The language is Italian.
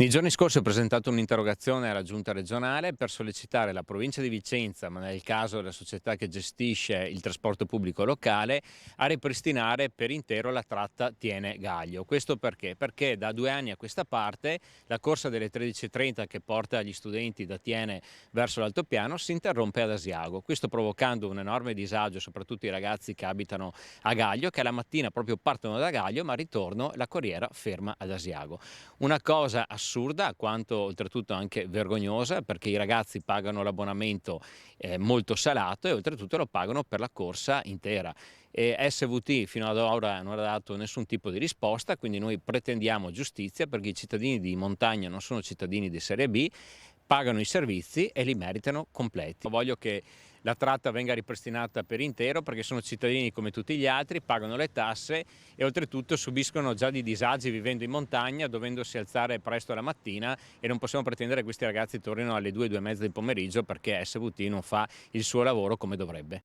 Nei giorni scorsi ho presentato un'interrogazione alla Giunta regionale per sollecitare la provincia di Vicenza, ma nel caso la società che gestisce il trasporto pubblico locale, a ripristinare per intero la tratta Tiene-Gaglio. Questo perché? Perché da 2 anni a questa parte la corsa delle 13:30 che porta gli studenti da Tiene verso l'altopiano si interrompe ad Asiago. Questo provocando un enorme disagio, soprattutto i ragazzi che abitano a Gaglio, che la mattina proprio partono da Gaglio, ma al ritorno la corriera ferma ad Asiago. Una cosa assurda, quanto oltretutto anche vergognosa, perché i ragazzi pagano l'abbonamento molto salato e oltretutto lo pagano per la corsa intera. E SVT fino ad ora non ha dato nessun tipo di risposta, quindi noi pretendiamo giustizia perché i cittadini di montagna non sono cittadini di serie B, pagano i servizi e li meritano completi. Voglio che la tratta venga ripristinata per intero perché sono cittadini come tutti gli altri, pagano le tasse e oltretutto subiscono già di disagi vivendo in montagna, dovendosi alzare presto la mattina, e non possiamo pretendere che questi ragazzi tornino alle 2, 2 e mezza del pomeriggio perché SVT non fa il suo lavoro come dovrebbe.